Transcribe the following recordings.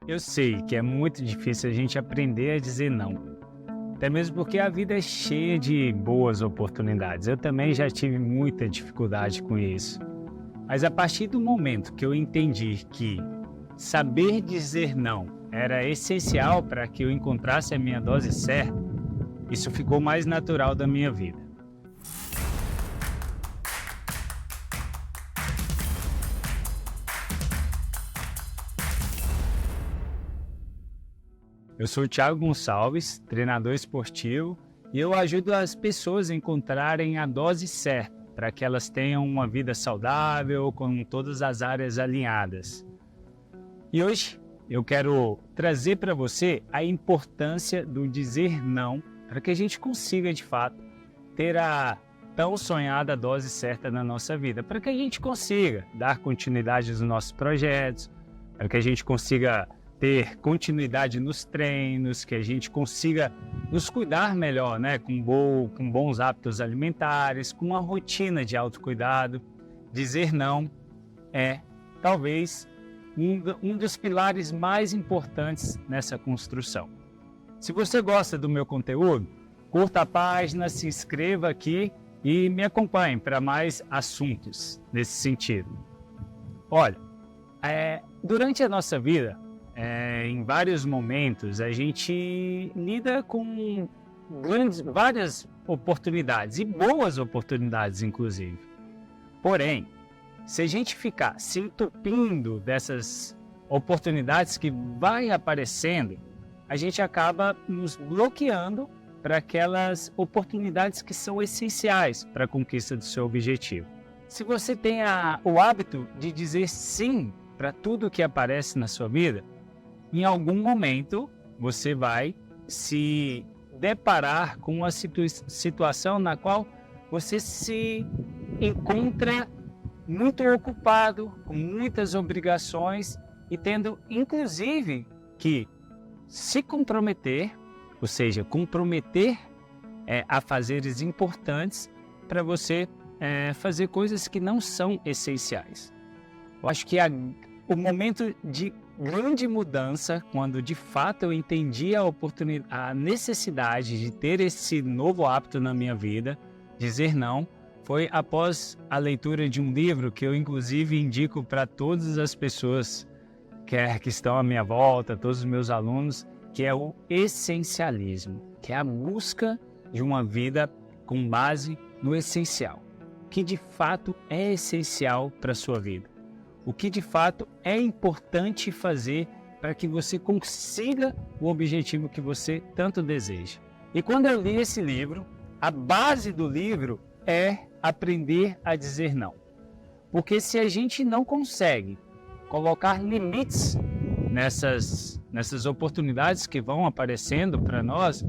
Eu sei que é muito difícil a gente aprender a dizer não, até mesmo porque a vida é cheia de boas oportunidades. Eu também já tive muita dificuldade com isso. Mas a partir do momento que eu entendi que saber dizer não era essencial para que eu encontrasse a minha dose certa, isso ficou mais natural da minha vida. Eu sou o Thiago Gonçalves, treinador esportivo, e eu ajudo as pessoas a encontrarem a dose certa para que elas tenham uma vida saudável, com todas as áreas alinhadas. E hoje eu quero trazer para você a importância do dizer não para que a gente consiga, de fato, ter a tão sonhada dose certa na nossa vida, para que a gente consiga dar continuidade aos nossos projetos, para que a gente consiga ter continuidade nos treinos, que a gente consiga nos cuidar melhor, né? Com bons hábitos alimentares, com uma rotina de autocuidado. Dizer não é, talvez, um dos pilares mais importantes nessa construção. Se você gosta do meu conteúdo, curta a página, se inscreva aqui e me acompanhe para mais assuntos nesse sentido. Olha, durante a nossa vida, em vários momentos, a gente lida com várias oportunidades, e boas oportunidades, inclusive. Porém, se a gente ficar se entupindo dessas oportunidades que vai aparecendo, a gente acaba nos bloqueando para aquelas oportunidades que são essenciais para a conquista do seu objetivo. Se você tem o hábito de dizer sim para tudo que aparece na sua vida, em algum momento você vai se deparar com uma situação na qual você se encontra muito ocupado, com muitas obrigações e tendo, inclusive, que se comprometer, ou seja, comprometer a fazeres importantes para você fazer coisas que não são essenciais. Eu acho que o momento de grande mudança, quando de fato eu entendi a necessidade de ter esse novo hábito na minha vida, dizer não, foi após a leitura de um livro que eu inclusive indico para todas as pessoas que estão à minha volta, todos os meus alunos, que é o essencialismo, que é a busca de uma vida com base no essencial, que de fato é essencial para a sua vida. O que de fato é importante fazer para que você consiga o objetivo que você tanto deseja. E quando eu li esse livro, a base do livro é aprender a dizer não. Porque se a gente não consegue colocar limites nessas oportunidades que vão aparecendo para nós,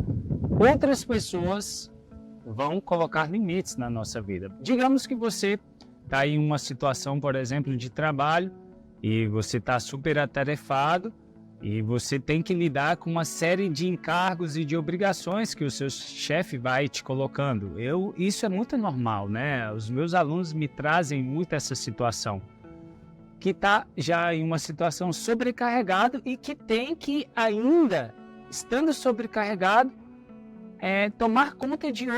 outras pessoas vão colocar limites na nossa vida. Digamos que você está em uma situação, por exemplo, de trabalho e você está super atarefado e você tem que lidar com uma série de encargos e de obrigações que o seu chefe vai te colocando. Isso é muito normal, né? Os meus alunos me trazem muito essa situação, que está já em uma situação sobrecarregado e que tem que ainda, estando sobrecarregado, tomar conta de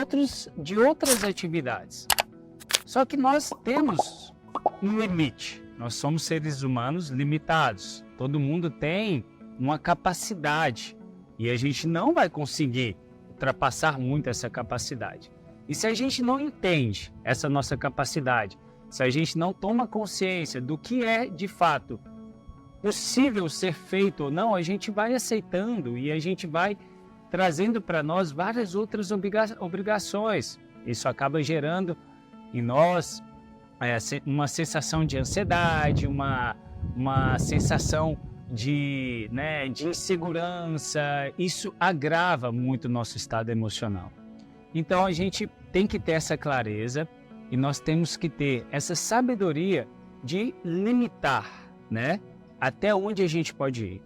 outras atividades. Só que nós temos um limite, nós somos seres humanos limitados, todo mundo tem uma capacidade e a gente não vai conseguir ultrapassar muito essa capacidade. E se a gente não entende essa nossa capacidade, se a gente não toma consciência do que é de fato possível ser feito ou não, a gente vai aceitando e a gente vai trazendo para nós várias outras obrigações. Isso acaba gerando em nós uma sensação de ansiedade, uma sensação de insegurança. Isso agrava muito o nosso estado emocional. Então a gente tem que ter essa clareza e nós temos que ter essa sabedoria de limitar, até onde a gente pode ir.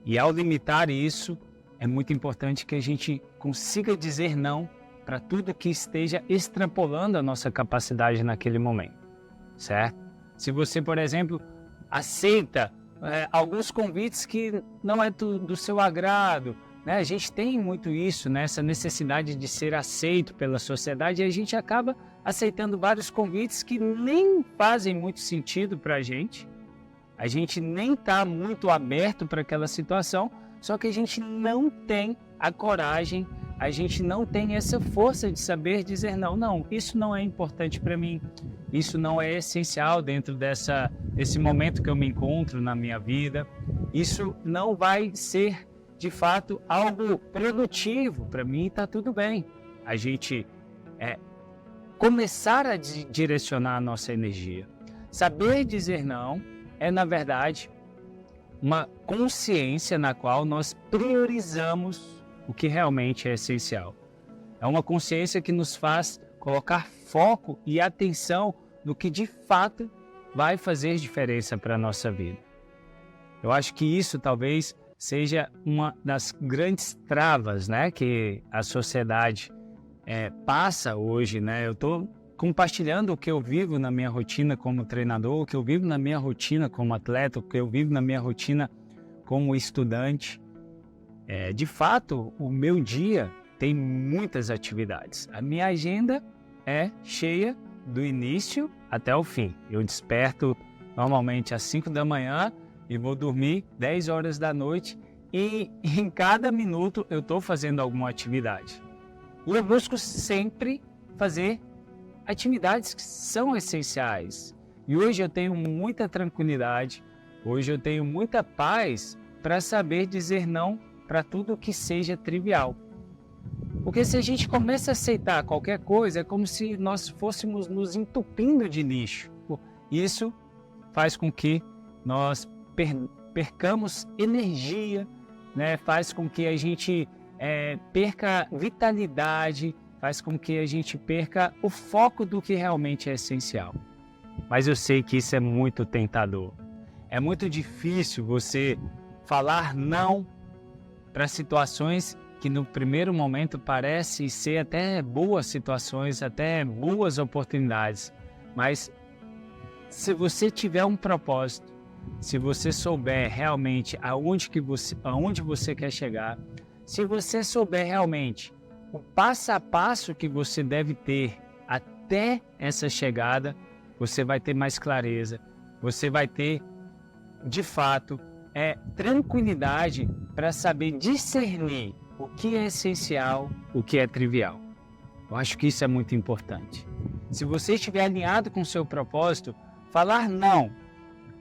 E ao limitar isso, é muito importante que a gente consiga dizer não para tudo que esteja extrapolando a nossa capacidade naquele momento, certo? Se você, por exemplo, aceita alguns convites que não é do seu agrado, né? A gente tem muito isso, né? Essa necessidade de ser aceito pela sociedade, e a gente acaba aceitando vários convites que nem fazem muito sentido para a gente nem está muito aberto para aquela situação, só que a gente não tem a coragem, a gente não tem essa força de saber dizer não, isso não é importante para mim, isso não é essencial dentro desse momento que eu me encontro na minha vida, isso não vai ser de fato algo produtivo para mim, está tudo bem. A gente começar a direcionar a nossa energia. Saber dizer não é, na verdade, uma consciência na qual nós priorizamos o que realmente é essencial. É uma consciência que nos faz colocar foco e atenção no que de fato vai fazer diferença para a nossa vida. Eu acho que isso talvez seja uma das grandes travas, né, que a sociedade passa hoje, né? Eu estou compartilhando o que eu vivo na minha rotina como treinador, o que eu vivo na minha rotina como atleta, o que eu vivo na minha rotina como estudante. De fato, o meu dia tem muitas atividades. A minha agenda é cheia do início até o fim. Eu desperto normalmente às 5 da manhã e vou dormir 10 horas da noite, e em cada minuto eu estou fazendo alguma atividade. E eu busco sempre fazer atividades que são essenciais. E hoje eu tenho muita tranquilidade, hoje eu tenho muita paz para saber dizer não para tudo que seja trivial. Porque se a gente começa a aceitar qualquer coisa, é como se nós fôssemos nos entupindo de lixo. Isso faz com que nós percamos energia, né? Faz com que a gente perca vitalidade, faz com que a gente perca o foco do que realmente é essencial. Mas eu sei que isso é muito tentador. É muito difícil você falar não para situações que no primeiro momento parecem ser até boas situações, até boas oportunidades. Mas se você tiver um propósito, se você souber realmente aonde você quer chegar, se você souber realmente o passo a passo que você deve ter até essa chegada, você vai ter mais clareza, você vai ter, de fato, tranquilidade para saber discernir o que é essencial, o que é trivial. Eu acho que isso é muito importante. Se você estiver alinhado com o seu propósito, falar não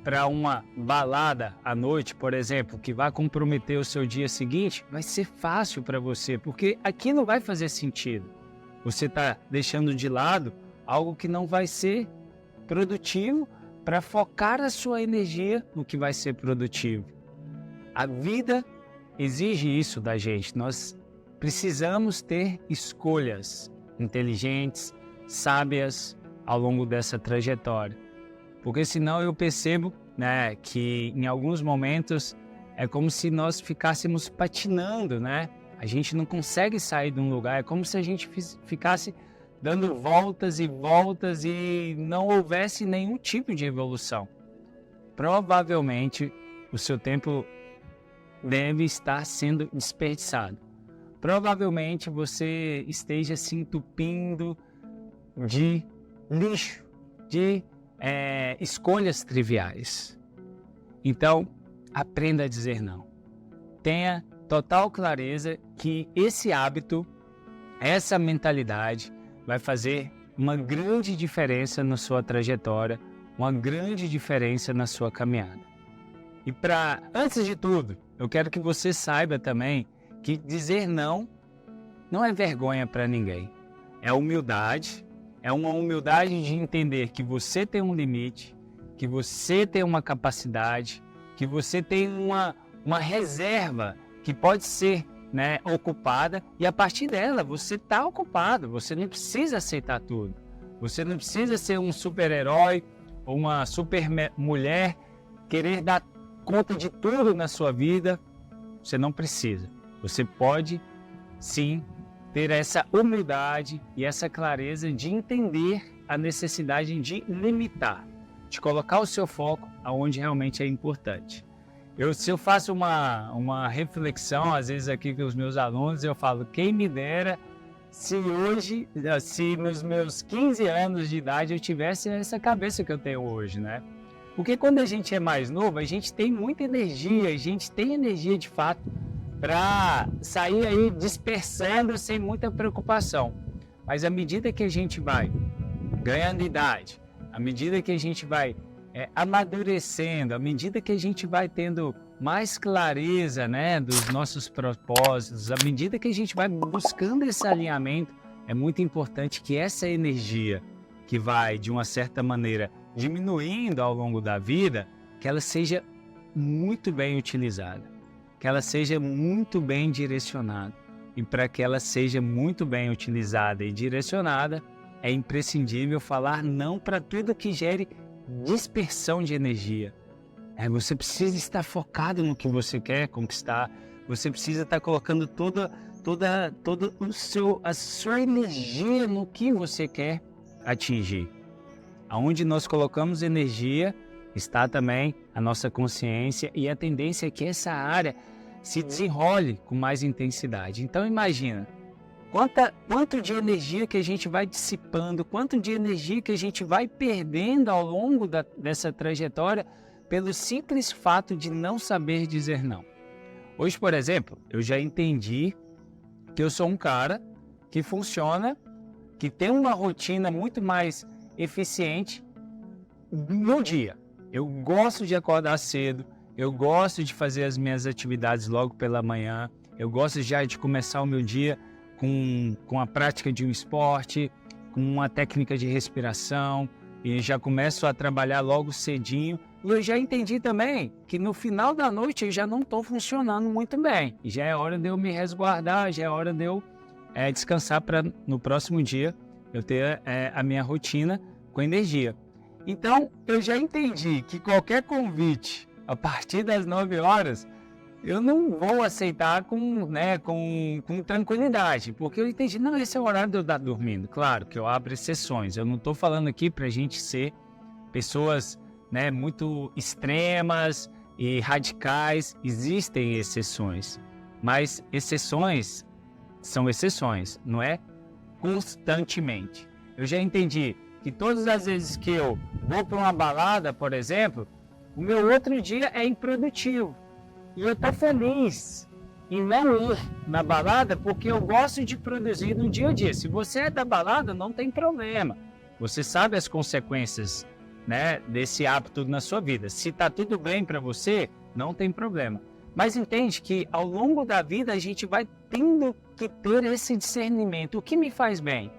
para uma balada à noite, por exemplo, que vai comprometer o seu dia seguinte, vai ser fácil para você, porque aquilo vai fazer sentido. Você está deixando de lado algo que não vai ser produtivo para focar a sua energia no que vai ser produtivo. A vida exige isso da gente. Nós precisamos ter escolhas inteligentes, sábias ao longo dessa trajetória. Porque senão eu percebo, né, que em alguns momentos é como se nós ficássemos patinando, né? A gente não consegue sair de um lugar, é como se a gente ficasse dando voltas e voltas e não houvesse nenhum tipo de evolução. Provavelmente o seu tempo deve estar sendo desperdiçado. Provavelmente você esteja se entupindo de lixo, de escolhas triviais. Então, aprenda a dizer não. Tenha total clareza que esse hábito, essa mentalidade vai fazer uma grande diferença na sua trajetória, uma grande diferença na sua caminhada. E antes de tudo, eu quero que você saiba também que dizer não é vergonha para ninguém. É humildade. É uma humildade de entender que você tem um limite, que você tem uma capacidade, que você tem uma reserva que pode ser, né, ocupada, e a partir dela você está ocupado. Você não precisa aceitar tudo. Você não precisa ser um super-herói ou uma super-mulher, querer dar conta de tudo na sua vida. Você não precisa. Você pode, sim, ter essa humildade e essa clareza de entender a necessidade de limitar, de colocar o seu foco aonde realmente é importante. Se eu faço uma reflexão, às vezes aqui com os meus alunos, eu falo, quem me dera se hoje, se nos meus 15 anos de idade eu tivesse essa cabeça que eu tenho hoje, né? Porque quando a gente é mais novo, a gente tem muita energia, a gente tem energia de fato para sair aí dispersando sem muita preocupação. Mas à medida que a gente vai ganhando idade, à medida que a gente vai amadurecendo, à medida que a gente vai tendo mais clareza, né, dos nossos propósitos, à medida que a gente vai buscando esse alinhamento, é muito importante que essa energia que vai, de uma certa maneira, diminuindo ao longo da vida, que ela seja muito bem utilizada, que ela seja muito bem direcionada. E para que ela seja muito bem utilizada e direcionada, é imprescindível falar não para tudo que gere dispersão de energia. Você precisa estar focado no que você quer conquistar, você precisa estar colocando toda a sua energia no que você quer atingir. Aonde nós colocamos energia, está também a nossa consciência e a tendência é que essa área se desenrole com mais intensidade. Então imagina, quanto de energia que a gente vai dissipando, quanto de energia que a gente vai perdendo ao longo dessa trajetória pelo simples fato de não saber dizer não. Hoje, por exemplo, eu já entendi que eu sou um cara que funciona, que tem uma rotina muito mais eficiente no dia. Eu gosto de acordar cedo, eu gosto de fazer as minhas atividades logo pela manhã, eu gosto já de começar o meu dia com a prática de um esporte, com uma técnica de respiração, e já começo a trabalhar logo cedinho. E eu já entendi também que no final da noite eu já não estou funcionando muito bem. E já é hora de eu me resguardar, já é hora de eu descansar para no próximo dia eu ter a minha rotina com energia. Então, eu já entendi que qualquer convite a partir das 9 horas, eu não vou aceitar com tranquilidade, porque eu entendi, não, esse é o horário de eu estar dormindo. Claro que eu abro exceções, eu não estou falando aqui para a gente ser pessoas muito extremas e radicais, existem exceções, mas exceções são exceções, não é constantemente. Eu já entendi que todas as vezes que eu vou para uma balada, por exemplo, o meu outro dia é improdutivo. E eu estou feliz em não ir na balada porque eu gosto de produzir no dia a dia. Se você é da balada, não tem problema. Você sabe as consequências, desse hábito na sua vida. Se está tudo bem para você, não tem problema. Mas entende que ao longo da vida a gente vai tendo que ter esse discernimento. O que me faz bem?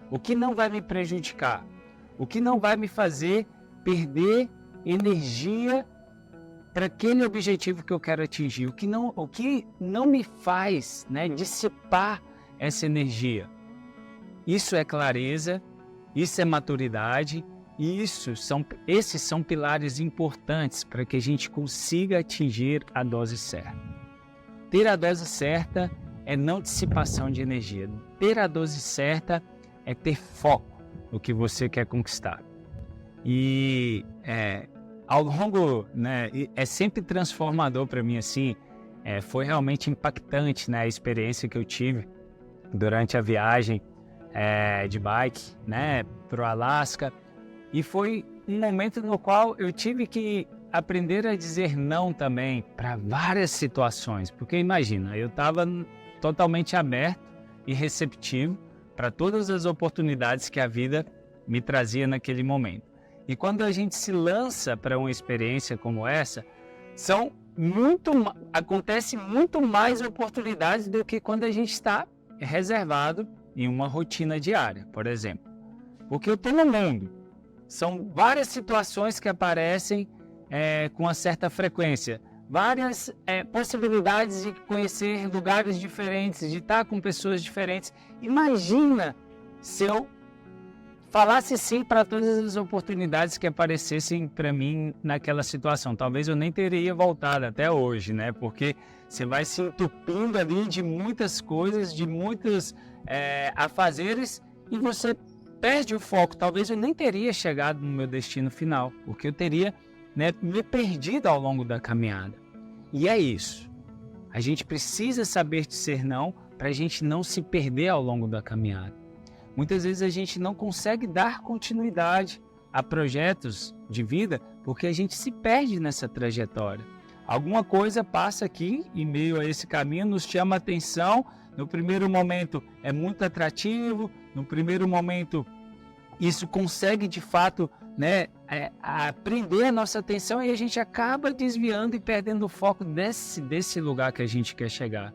O que não vai me prejudicar? O que não vai me fazer perder energia para aquele objetivo que eu quero atingir? O que não me faz dissipar essa energia? Isso é clareza, isso é maturidade, e esses são pilares importantes para que a gente consiga atingir a dose certa. Ter a dose certa é não dissipação de energia. Ter a dose certa é ter foco no que você quer conquistar. E ao longo, é sempre transformador para mim assim. Foi realmente impactante, a experiência que eu tive durante a viagem de bike, para o Alasca. E foi um momento no qual eu tive que aprender a dizer não também para várias situações. Porque imagina, eu estava totalmente aberto e receptivo para todas as oportunidades que a vida me trazia naquele momento. E quando a gente se lança para uma experiência como essa, acontece muito mais oportunidades do que quando a gente está reservado em uma rotina diária, por exemplo. Porque eu estou no mundo. São várias situações que aparecem com uma certa frequência. Várias possibilidades de conhecer lugares diferentes, de estar com pessoas diferentes. Imagina se eu falasse sim para todas as oportunidades que aparecessem para mim naquela situação. Talvez eu nem teria voltado até hoje, porque você vai se entupindo ali de muitas coisas, de muitos afazeres, e você perde o foco. Talvez eu nem teria chegado no meu destino final, porque eu teria me perdido ao longo da caminhada. E é isso. A gente precisa saber dizer não para a gente não se perder ao longo da caminhada. Muitas vezes a gente não consegue dar continuidade a projetos de vida porque a gente se perde nessa trajetória. Alguma coisa passa aqui em meio a esse caminho, nos chama a atenção. No primeiro momento é muito atrativo, no primeiro momento isso consegue de fato, né, prender a nossa atenção e a gente acaba desviando e perdendo o foco desse lugar que a gente quer chegar.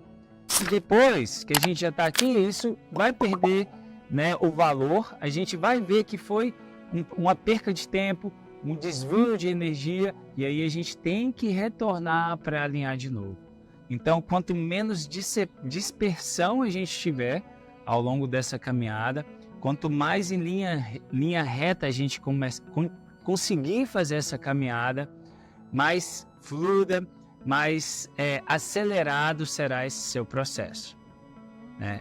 E depois que a gente já está aqui, isso vai perder, né, o valor, a gente vai ver que foi uma perca de tempo, um desvio de energia, e aí a gente tem que retornar para alinhar de novo. Então, quanto menos dispersão a gente tiver ao longo dessa caminhada, quanto mais em linha reta a gente conseguir fazer essa caminhada, mais fluida, mais acelerado será esse seu processo, né?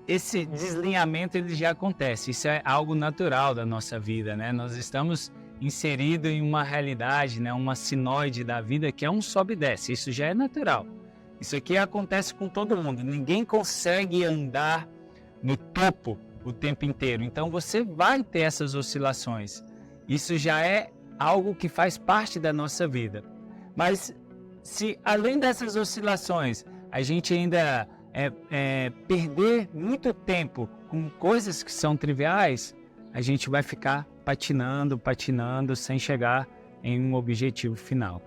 Esse deslinhamento ele já acontece, isso é algo natural da nossa vida, né? Nós estamos inseridos em uma realidade, né? Uma sinoide da vida que é um sobe e desce, isso já é natural. Isso aqui acontece com todo mundo, ninguém consegue andar no topo o tempo inteiro, então você vai ter essas oscilações, isso já é algo que faz parte da nossa vida. Mas se além dessas oscilações a gente ainda perder muito tempo com coisas que são triviais, a gente vai ficar patinando sem chegar em um objetivo final.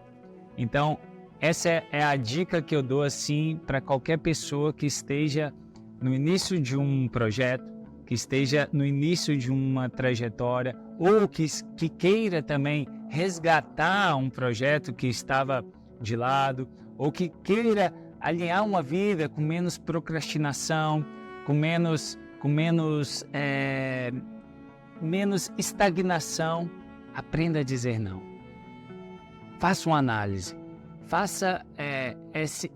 Então, essa é a dica que eu dou assim para qualquer pessoa que esteja no início de um projeto, que esteja no início de uma trajetória ou que queira também resgatar um projeto que estava de lado ou que queira alinhar uma vida com menos procrastinação, com menos estagnação. Aprenda a dizer não. Faça uma análise. Faça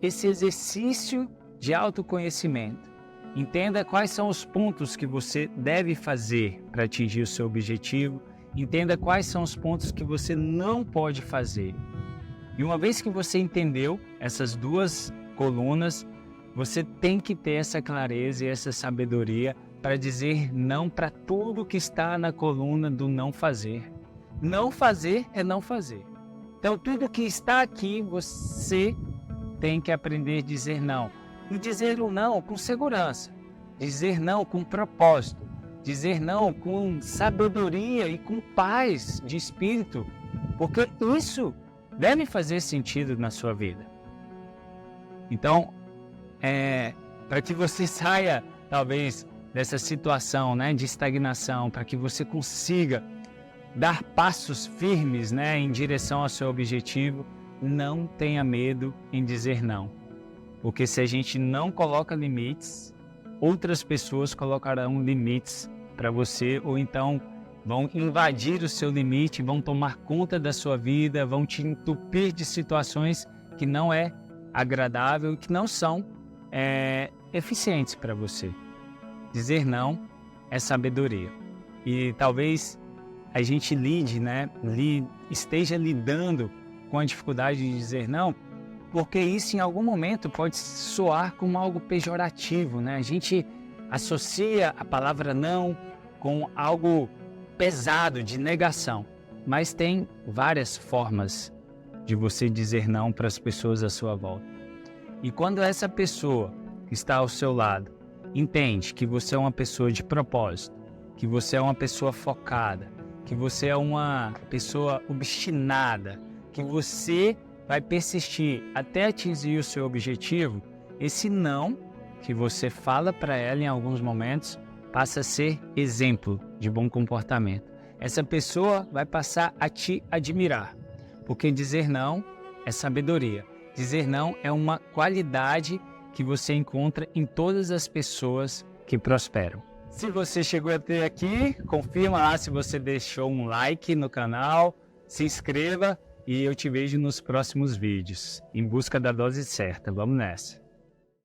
esse exercício de autoconhecimento. Entenda quais são os pontos que você deve fazer para atingir o seu objetivo. Entenda quais são os pontos que você não pode fazer. E uma vez que você entendeu essas duas colunas, você tem que ter essa clareza e essa sabedoria para dizer não para tudo que está na coluna do não fazer. Não fazer é não fazer. Então, tudo que está aqui, você tem que aprender a dizer não. E dizer o não com segurança. Dizer não com propósito. Dizer não com sabedoria e com paz de espírito. Porque isso deve fazer sentido na sua vida. Então, para que você saia, talvez, dessa situação, né, de estagnação, para que você consiga dar passos firmes, né, em direção ao seu objetivo, não tenha medo em dizer não. Porque se a gente não coloca limites, outras pessoas colocarão limites para você, ou então vão invadir o seu limite, vão tomar conta da sua vida, vão te entupir de situações que não é agradável, que não são eficientes para você. Dizer não é sabedoria. E talvez a gente esteja lidando com a dificuldade de dizer não, porque isso em algum momento pode soar como algo pejorativo, né? A gente associa a palavra não com algo pesado, de negação. Mas tem várias formas de você dizer não para as pessoas à sua volta. E quando essa pessoa que está ao seu lado entende que você é uma pessoa de propósito, que você é uma pessoa focada, que você é uma pessoa obstinada, que você vai persistir até atingir o seu objetivo, esse não que você fala para ela em alguns momentos passa a ser exemplo de bom comportamento. Essa pessoa vai passar a te admirar, porque dizer não é sabedoria. Dizer não é uma qualidade que você encontra em todas as pessoas que prosperam. Se você chegou até aqui, confirma lá se você deixou um like no canal, se inscreva e eu te vejo nos próximos vídeos. Em busca da dose certa. Vamos nessa!